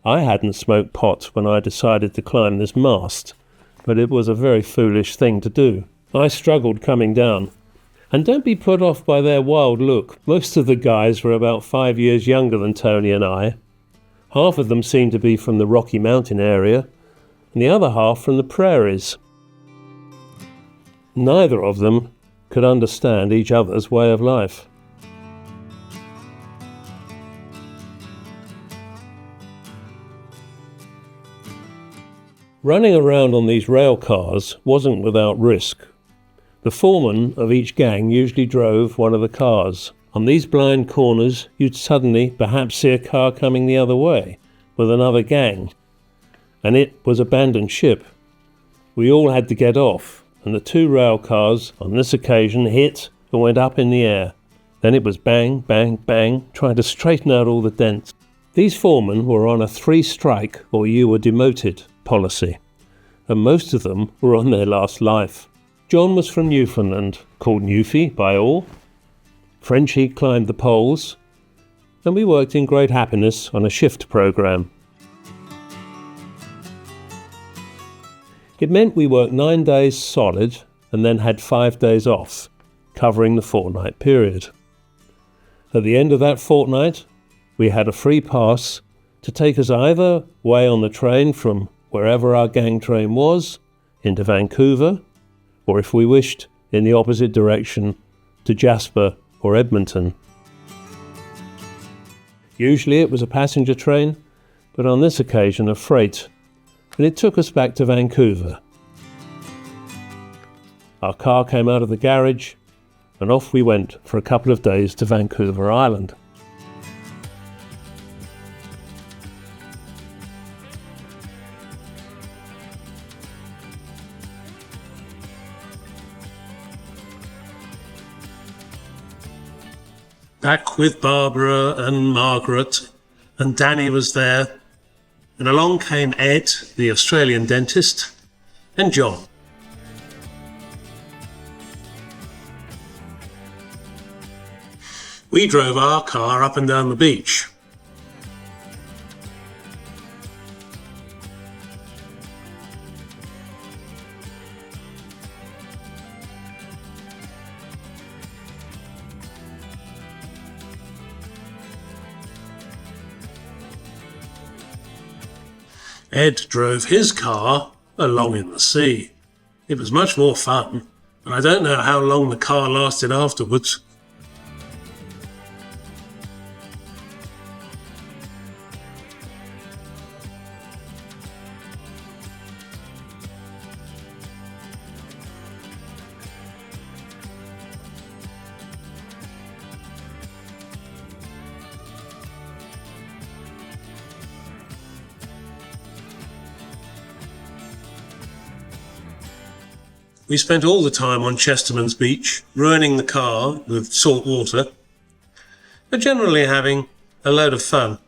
I hadn't smoked pot when I decided to climb this mast, but it was a very foolish thing to do. I struggled coming down. And don't be put off by their wild look. Most of the guys were about 5 years younger than Tony and I. Half of them seemed to be from the Rocky Mountain area, and the other half from the prairies. Neither of them could understand each other's way of life. Running around on these rail cars wasn't without risk. The foreman of each gang usually drove one of the cars. On these blind corners, you'd suddenly perhaps see a car coming the other way with another gang, and it was abandoned ship. We all had to get off, and the two rail cars on this occasion hit and went up in the air. Then it was bang, bang, bang, trying to straighten out all the dents. These foremen were on a 3 strike or you were demoted policy, and most of them were on their last life. John was from Newfoundland, called Newfie by all. Frenchie climbed the poles, and we worked in great happiness on a shift program. It meant we worked 9 days solid and then had 5 days off, covering the fortnight period. At the end of that fortnight, we had a free pass to take us either way on the train from wherever our gang train was into Vancouver, or if we wished, in the opposite direction to Jasper or Edmonton. Usually it was a passenger train, but on this occasion a freight, and it took us back to Vancouver. Our car came out of the garage, and off we went for a couple of days to Vancouver Island. Back with Barbara and Margaret, and Danny was there, and along came Ed, the Australian dentist, and John. We drove our car up and down the beach. Ed drove his car along in the sea. It was much more fun, and I don't know how long the car lasted afterwards. We spent all the time on Chesterman's Beach, ruining the car with salt water, but generally having a load of fun.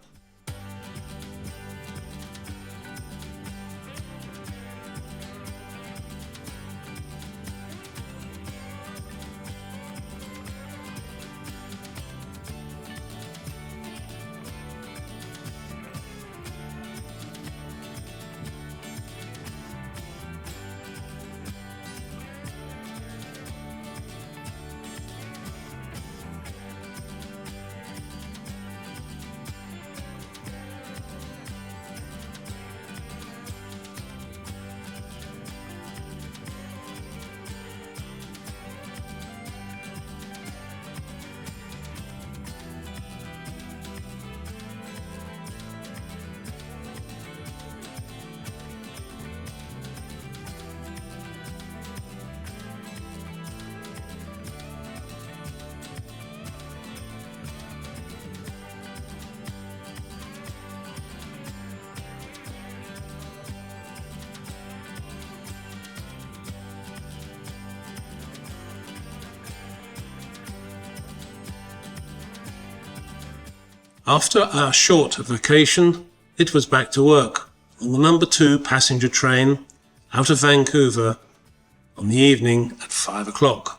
After our short vacation, it was back to work on the number 2 passenger train out of Vancouver on the evening at 5 o'clock.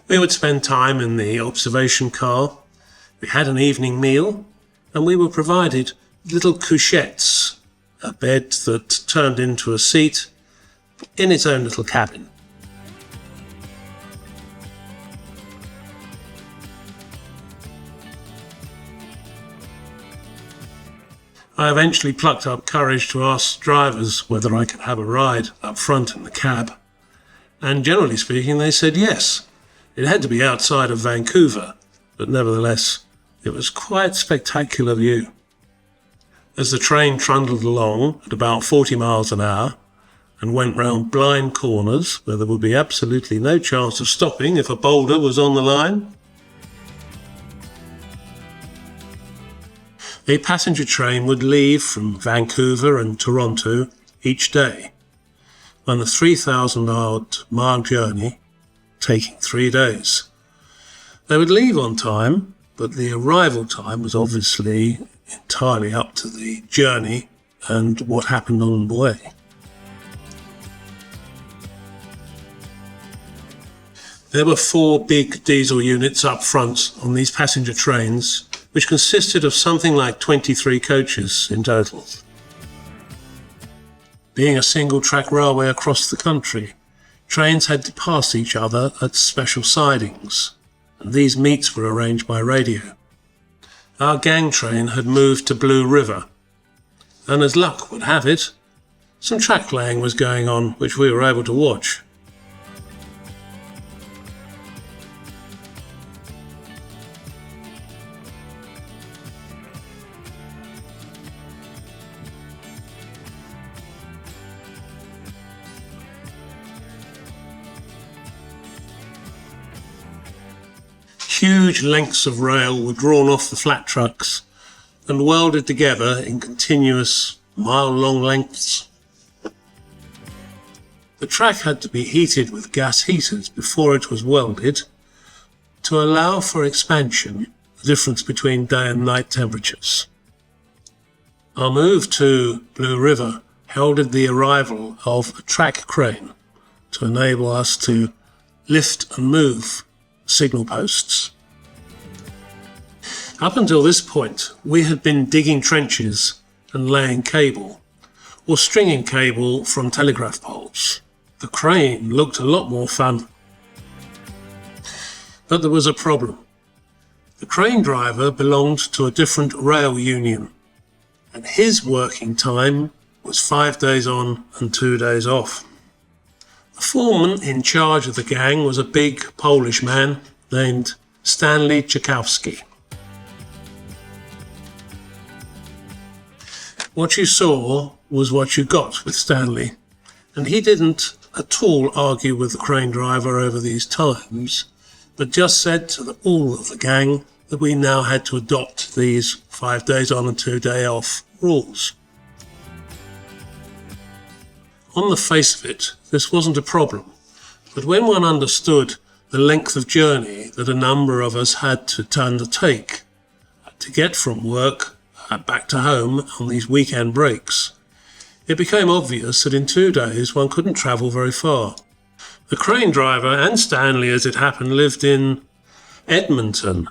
We would spend time in the observation car, we had an evening meal, and we were provided little couchettes, a bed that turned into a seat in its own little cabin. I eventually plucked up courage to ask drivers whether I could have a ride up front in the cab, and generally speaking they said yes. It had to be outside of Vancouver, but nevertheless it was quite a spectacular view. As the train trundled along at about 40 miles an hour and went round blind corners where there would be absolutely no chance of stopping if a boulder was on the line, a passenger train would leave from Vancouver and Toronto each day on a 3,000-odd mile journey taking 3 days. They would leave on time, but the arrival time was obviously entirely up to the journey and what happened on the way. There were 4 big diesel units up front on these passenger trains, which consisted of something like 23 coaches in total. Being a single-track railway across the country, trains had to pass each other at special sidings, and these meets were arranged by radio. Our gang train had moved to Blue River, and as luck would have it, some track laying was going on which we were able to watch. Huge lengths of rail were drawn off the flat trucks and welded together in continuous mile-long lengths. The track had to be heated with gas heaters before it was welded to allow for expansion, the difference between day and night temperatures. Our move to Blue River heralded the arrival of a track crane to enable us to lift and move signal posts. Up until this point, we had been digging trenches and laying cable, or stringing cable from telegraph poles. The crane looked a lot more fun. But there was a problem. The crane driver belonged to a different rail union, and his working time was 5 days on and 2 days off. The foreman in charge of the gang was a big Polish man named Stanley Tchaikovsky. What you saw was what you got with Stanley, and he didn't at all argue with the crane driver over these times, but just said to all of the gang that we now had to adopt these 5 days on and 2 day off rules. On the face of it, this wasn't a problem, but when one understood the length of journey that a number of us had to undertake to get from work back to home on these weekend breaks, it became obvious that in 2 days one couldn't travel very far. The crane driver and Stanley, as it happened, lived in Edmonton,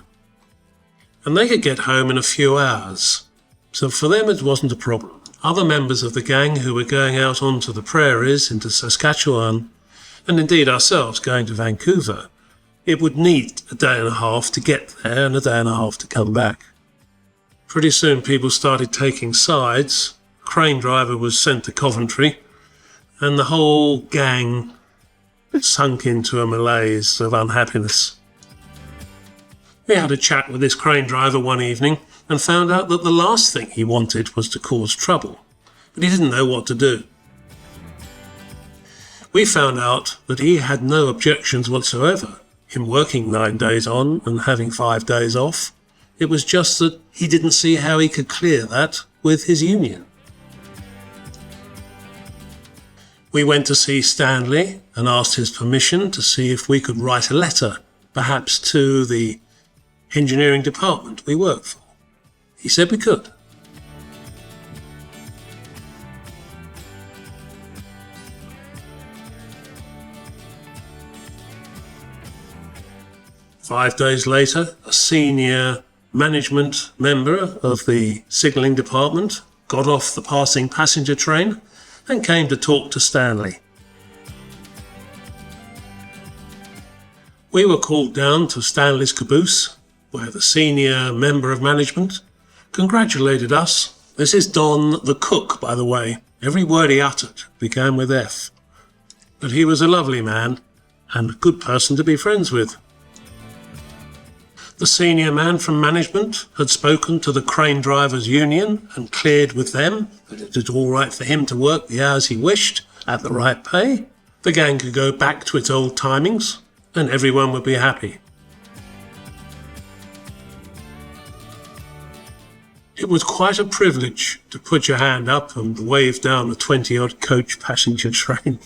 and they could get home in a few hours, so for them it wasn't a problem. Other members of the gang who were going out onto the prairies into Saskatchewan, and indeed ourselves going to Vancouver, it would need a day and a half to get there and a day and a half to come back. Pretty soon people started taking sides. The crane driver was sent to Coventry, and the whole gang sunk into a malaise of unhappiness. We had a chat with this crane driver one evening and found out that the last thing he wanted was to cause trouble, but he didn't know what to do. We found out that he had no objections whatsoever in working 9 days on and having 5 days off. It was just that he didn't see how he could clear that with his union. We went to see Stanley and asked his permission to see if we could write a letter, perhaps to the engineering department we worked for. He said we could. Five days later, a senior management member of the signalling department got off the passing passenger train and came to talk to Stanley. We were called down to Stanley's caboose, where the senior member of management congratulated us. This is Don the cook, by the way. Every word he uttered began with F. But he was a lovely man and a good person to be friends with. The senior man from management had spoken to the crane drivers' union and cleared with them that it was all right for him to work the hours he wished at the right pay. The gang could go back to its old timings and everyone would be happy. It was quite a privilege to put your hand up and wave down a 20-odd coach passenger train.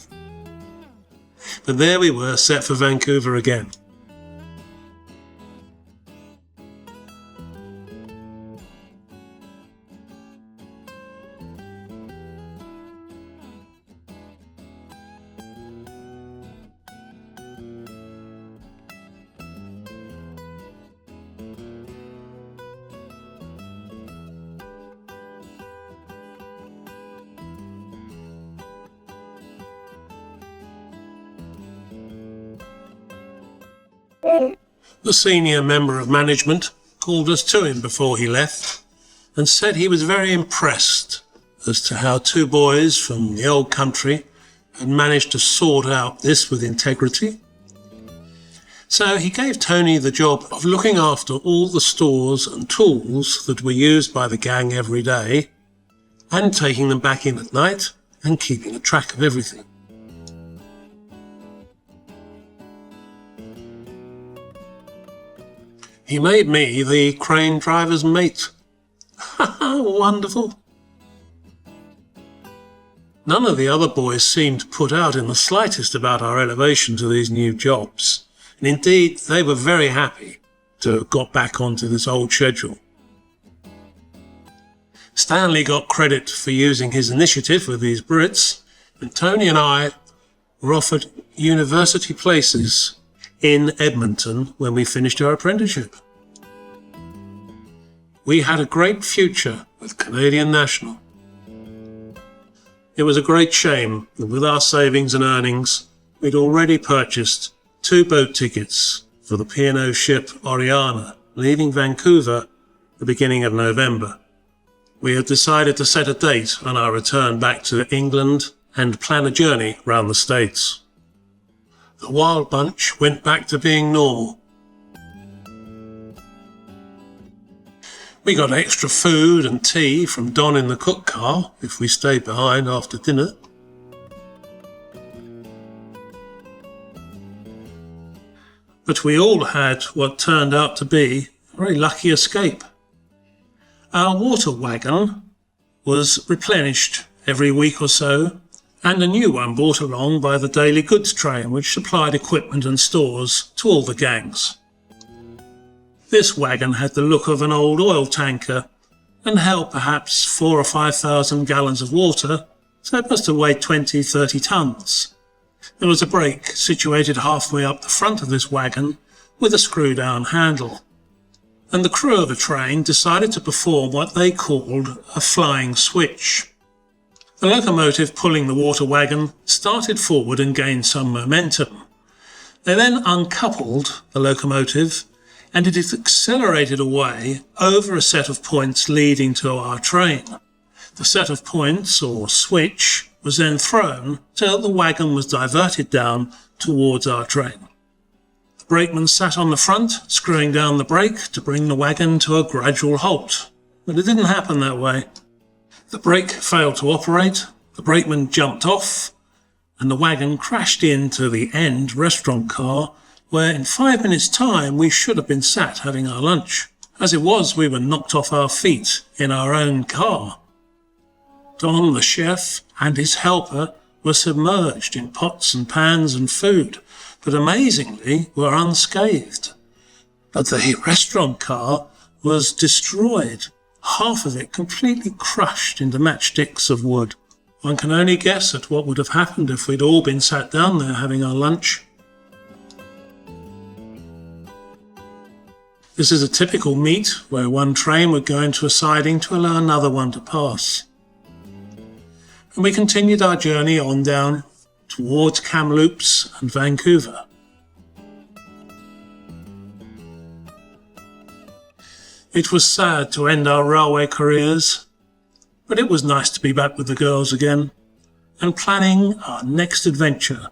But there we were, set for Vancouver again. The senior member of management called us to him before he left and said he was very impressed as to how two boys from the old country had managed to sort out this with integrity. So he gave Tony the job of looking after all the stores and tools that were used by the gang every day and taking them back in at night and keeping a track of everything. He made me the crane driver's mate. Wonderful. None of the other boys seemed put out in the slightest about our elevation to these new jobs, and indeed they were very happy to have got back onto this old schedule. Stanley got credit for using his initiative with these Brits, and Tony and I were offered university places in Edmonton when we finished our apprenticeship. We had a great future with Canadian National. It was a great shame that with our savings and earnings, we'd already purchased 2 boat tickets for the P&O ship Oriana, leaving Vancouver the beginning of November. We had decided to set a date on our return back to England and plan a journey round the States. The Wild Bunch went back to being normal. We got extra food and tea from Don in the cook car if we stayed behind after dinner. But we all had what turned out to be a very lucky escape. Our water wagon was replenished every week or so, and a new one brought along by the daily goods train which supplied equipment and stores to all the gangs. This wagon had the look of an old oil tanker and held perhaps 4,000 or 5,000 gallons of water, so it must have weighed 20-30 tons. There was a brake situated halfway up the front of this wagon with a screw-down handle, and the crew of the train decided to perform what they called a flying switch. The locomotive pulling the water wagon started forward and gained some momentum. They then uncoupled the locomotive and it is accelerated away over a set of points leading to our train. The set of points, or switch, was then thrown so that the wagon was diverted down towards our train. The brakeman sat on the front, screwing down the brake to bring the wagon to a gradual halt. But it didn't happen that way. The brake failed to operate, the brakeman jumped off, and the wagon crashed into the end restaurant car where in 5 minutes' time we should have been sat having our lunch. As it was, we were knocked off our feet in our own car. Don, the chef, and his helper were submerged in pots and pans and food, but amazingly were unscathed. But the restaurant car was destroyed, half of it completely crushed into matchsticks of wood. One can only guess at what would have happened if we'd all been sat down there having our lunch. This is a typical meet where one train would go into a siding to allow another one to pass. And we continued our journey on down towards Kamloops and Vancouver. It was sad to end our railway careers, but it was nice to be back with the girls again and planning our next adventure,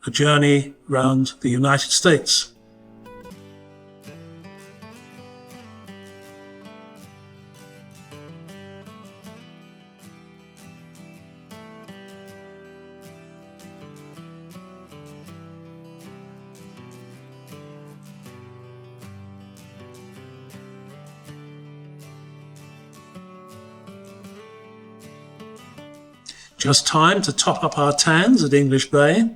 a journey round the United States. Just time to top up our tans at English Bay.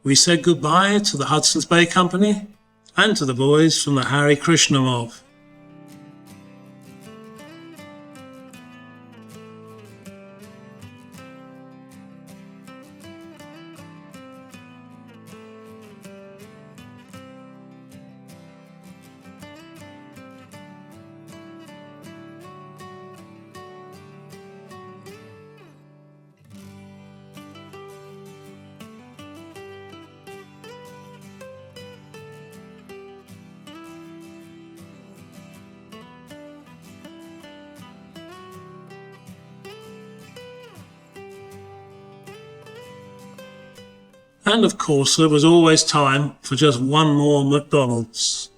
We said goodbye to the Hudson's Bay Company and to the boys from the Hare Krishna mob. And of course, there was always time for just one more McDonald's.